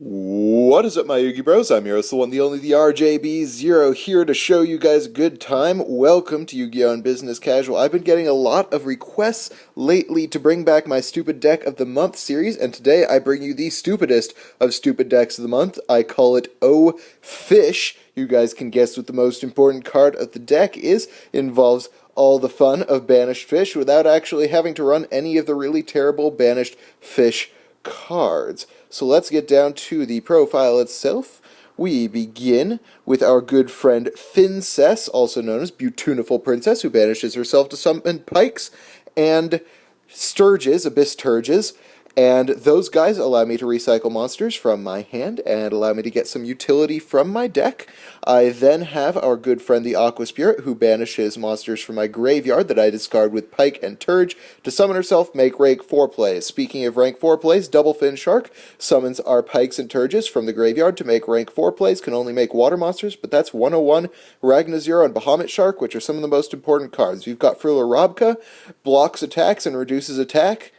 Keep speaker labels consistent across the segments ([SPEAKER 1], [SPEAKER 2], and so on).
[SPEAKER 1] What is up, my Yugi Bros? I'm your host, the one, the only, the RJB0, here to show you guys a good time. Welcome to Yu-Gi-Oh! And Business Casual. I've been getting a lot of requests lately to bring back my Stupid Deck of the Month series, and today I bring you the stupidest of Stupid Decks of the Month. I call it Oh Fish. You guys can guess what the most important card of the deck is. It involves all the fun of banished fish without actually having to run any of the really terrible banished fish cards. So let's get down to the profile itself. We begin with our good friend Fincess, also known as Beautiful Princess, who banishes herself to summon pikes and sturges, abyss turges, and those guys allow me to recycle monsters from my hand and allow me to get some utility from my deck. I then have our good friend the Aqua Spirit, who banishes monsters from my graveyard that I discard with Pike and Turge to summon herself, make rank 4 plays. Speaking of rank 4 plays, Double Fin Shark summons our Pikes and Turges from the graveyard to make rank 4 plays, can only make water monsters, but that's 101, Ragnazero, and Bahamut Shark, which are some of the most important cards. You've got Frula Robka, blocks attacks and reduces attack.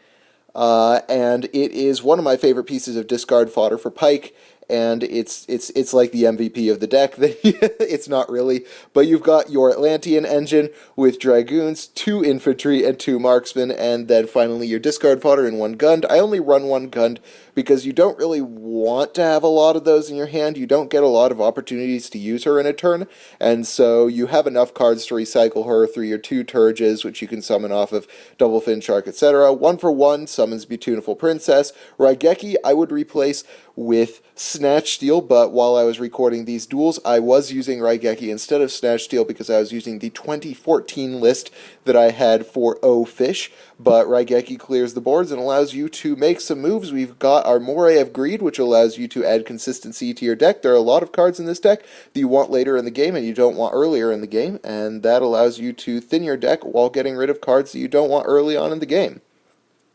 [SPEAKER 1] And it is one of my favorite pieces of discard fodder for Pike, and it's like the MVP of the deck. It's not really, but you've got your Atlantean engine with Dragoons, 2 infantry, and 2 marksmen, and then finally your discard fodder in 1 Gund. I only run 1 Gund because you don't really want to have a lot of those in your hand. You don't get a lot of opportunities to use her in a turn, and so you have enough cards to recycle her through your 2 Turges, which you can summon off of Double Fin Shark, etc. 1 for 1 summons Beautiful Princess. Raigeki I would replace with Snatch Steal, but while I was recording these duels, I was using Raigeki instead of Snatch Steal because I was using the 2014 list that I had for O Fish, but Raigeki clears the boards and allows you to make some moves. We've got our Moray of Greed, which allows you to add consistency to your deck. There are a lot of cards in this deck that you want later in the game and you don't want earlier in the game, and that allows you to thin your deck while getting rid of cards that you don't want early on in the game.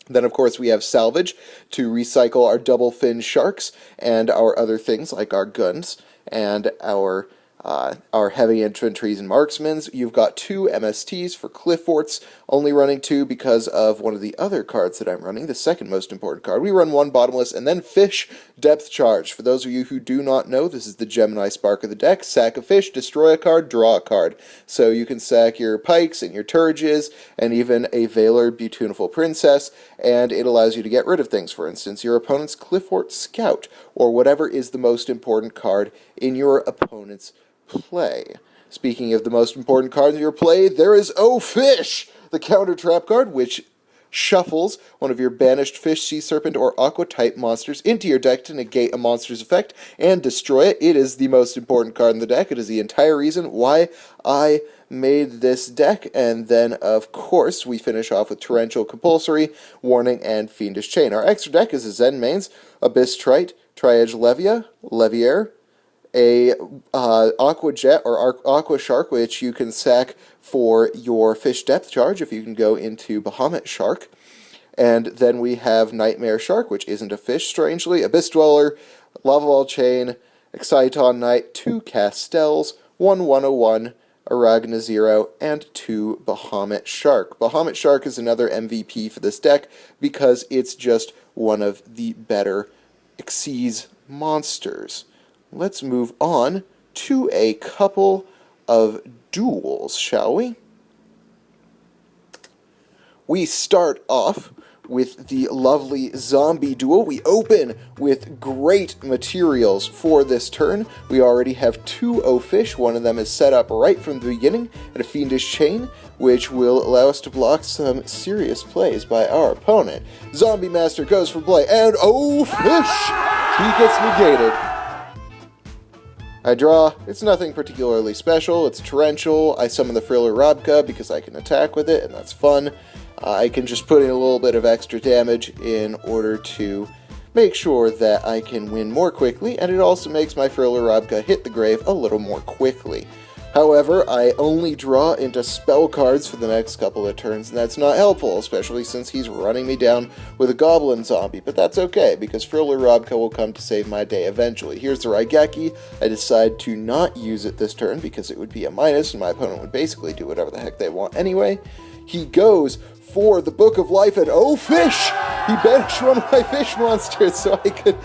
[SPEAKER 1] Then, of course, we have Salvage to recycle our Double Fin Sharks and our other things like our guns and our heavy infantries and marksmen. You've got 2 MSTs for Cliff Forts, only running 2 because of one of the other cards that I'm running, the second most important card. We run 1 Bottomless, and then Fish Depth Charge. For those of you who do not know, this is the Gemini Spark of the deck. Sack a fish, destroy a card, draw a card. So you can sack your Pikes and your Turges, and even a Valor Beautiful Princess, and it allows you to get rid of things. For instance, your opponent's Cliff Fort Scout, or whatever is the most important card in your opponent's play. Speaking of the most important card in your play, there is Oh Fish, the counter trap card, which shuffles one of your banished fish, sea serpent, or aqua type monsters into your deck to negate a monster's effect and destroy it. It is the most important card in the deck. It is the entire reason why I made this deck. And then, of course, we finish off with Torrential Compulsory, Warning, and Fiendish Chain. Our extra deck is a Zen Mains, Abyss Trite, Triedge Levia, Leviair, a Aqua Jet or Aqua Shark, which you can sack for your Fish Depth Charge if you can go into Bahamut Shark. And then we have Nightmare Shark, which isn't a fish, strangely, Abyss Dweller, Lava Wall Chain, Exciton Knight, 2 Castels, 1 101, Ragnazero, and 2 Bahamut Shark. Bahamut Shark is another MVP for this deck because it's just one of the better Xyz monsters. Let's move on to a couple of duels, shall we? We start off with the lovely zombie duel. We open with great materials for this turn. We already have 2 O Fish. One of them is set up right from the beginning at a Fiendish Chain, which will allow us to block some serious plays by our opponent. Zombie Master goes for play, and Oh Fish! He gets negated. I draw. It's nothing particularly special. It's torrential. I summon the Friller Robka because I can attack with it, and that's fun. I can just put in a little bit of extra damage in order to make sure that I can win more quickly, and it also makes my Friller Robka hit the grave a little more quickly. However, I only draw into spell cards for the next couple of turns, and that's not helpful, especially since he's running me down with a Goblin Zombie, but that's okay, because Friller Robka will come to save my day eventually. Here's the Raigeki. I decide to not use it this turn because it would be a minus, and my opponent would basically do whatever the heck they want anyway. He goes for the Book of Life, and oh, fish! He banished one of my fish monsters so I could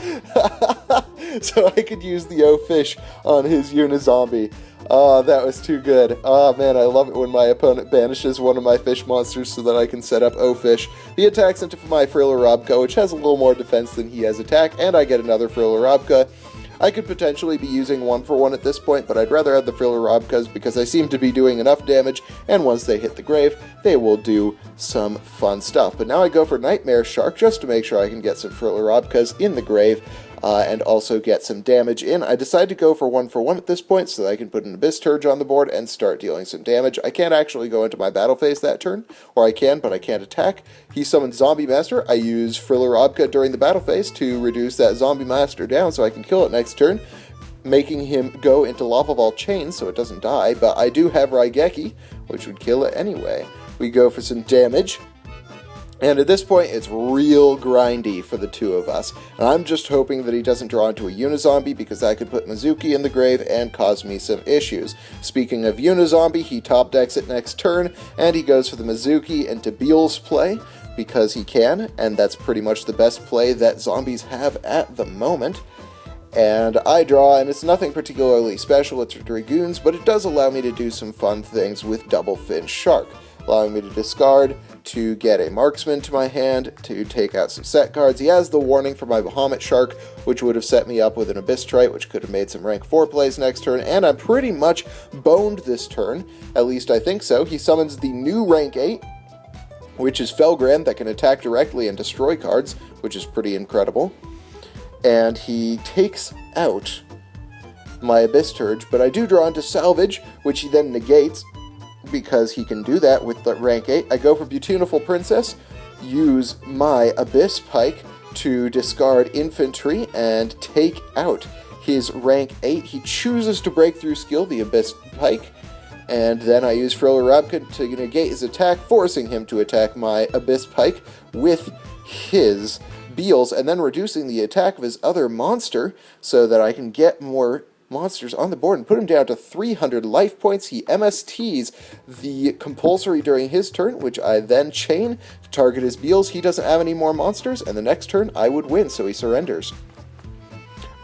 [SPEAKER 1] so I could use the O-Fish on his Unizombie. Oh, that was too good. Oh man, I love it when my opponent banishes one of my fish monsters so that I can set up O-Fish. He attacks into my Frilarobka, which has a little more defense than he has attack, and I get another Frilarobka. I could potentially be using 1-for-1 at this point, but I'd rather have the Frilarobkas because I seem to be doing enough damage, and once they hit the grave, they will do some fun stuff. But now I go for Nightmare Shark just to make sure I can get some Frilarobkas in the grave, and also get some damage in. I decide to go for 1-for-1 at this point so that I can put an Abyss Turge on the board and start dealing some damage. I can't actually go into my battle phase that turn, or I can, but I can't attack. He summons Zombie Master. I use Frilarobka during the battle phase to reduce that Zombie Master down so I can kill it next turn, making him go into Lava Ball Chain so it doesn't die, but I do have Raigeki, which would kill it anyway. We go for some damage. And at this point, it's real grindy for the two of us. And I'm just hoping that he doesn't draw into a Unizombie because that could put Mizuki in the grave and cause me some issues. Speaking of Unizombie, he top decks it next turn, and he goes for the Mizuki into Beel's play because he can, and that's pretty much the best play that zombies have at the moment. And I draw, and it's nothing particularly special, it's Dragoons, but it does allow me to do some fun things with Double Fin Shark, allowing me to discard, to get a Marksman to my hand, to take out some set cards. He has the warning for my Bahamut Shark, which would have set me up with an Abyss Trite, which could have made some rank 4 plays next turn, and I'm pretty much boned this turn, at least I think so. He summons the new rank 8, which is Felgran, that can attack directly and destroy cards, which is pretty incredible. And he takes out my Abyss Turge, but I do draw into Salvage, which he then negates, because he can do that with the rank 8. I go for Beautiful Princess, use my Abyss Pike to discard Infantry and take out his rank 8. He chooses to break through skill the Abyss Pike, and then I use Frilarobka to negate his attack, forcing him to attack my Abyss Pike with his Beels, and then reducing the attack of his other monster so that I can get more monsters on the board and put him down to 300 life points. He MSTs the compulsory during his turn, which I then chain to target his Beels. He doesn't have any more monsters, and the next turn I would win, so he surrenders.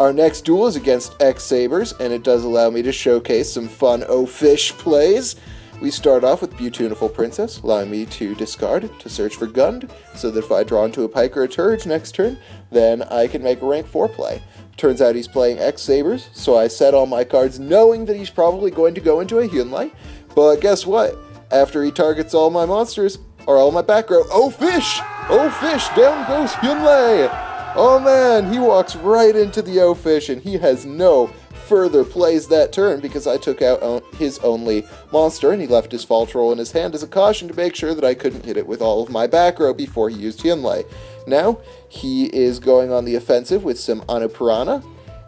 [SPEAKER 1] Our next duel is against X-Sabers, and it does allow me to showcase some fun O-Fish plays. We start off with Beautiful Princess, allowing me to discard to search for Gund, so that if I draw into a Pike or a Turge next turn, then I can make a rank 4 play. Turns out he's playing X-Sabers, so I set all my cards knowing that he's probably going to go into a Hyunlei. But guess what? After he targets all my monsters, or all my back row, O-Fish! O-Fish! Down goes Hyunlei! Oh man, he walks right into the O-Fish, and he has no further plays that turn because I took out his only monster, and he left his Fall Troll in his hand as a caution to make sure that I couldn't hit it with all of my back row before he used Hyunlei. Now, he is going on the offensive with some Anupurana,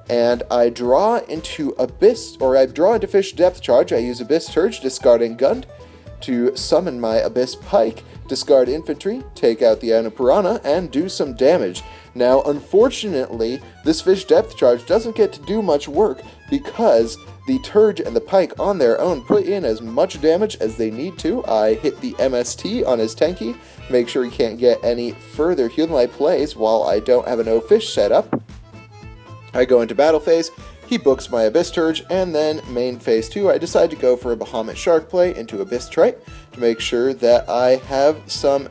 [SPEAKER 1] and I draw into Fish Depth Charge. I use Abyss Turge, discarding Gund, to summon my Abyss Pike, discard Infantry, take out the Anupurana, and do some damage. Now, unfortunately, this Fish Depth Charge doesn't get to do much work because the Turge and the Pike on their own put in as much damage as they need to. I hit the MST on his Tenki, make sure he can't get any further Hyunlei plays while I don't have an O-Fish set up. I go into battle phase, he books my Abyss Turge, and then main phase 2, I decide to go for a Bahamut Shark play into Abyss Trite to make sure that I have some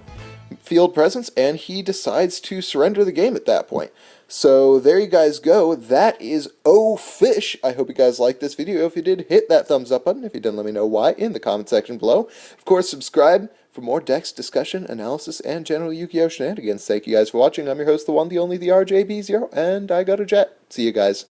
[SPEAKER 1] field presence, and he decides to surrender the game at that point. So there you guys go. That is O-Fish. I hope you guys liked this video. If you did, hit that thumbs up button. If you didn't, let me know why in the comment section below. Of course, subscribe for more decks, discussion, analysis, and general Yu-Gi-Oh! Shenanigans. Thank you guys for watching. I'm your host, the one, the only, the RJB0, and I gotta jet. See you guys.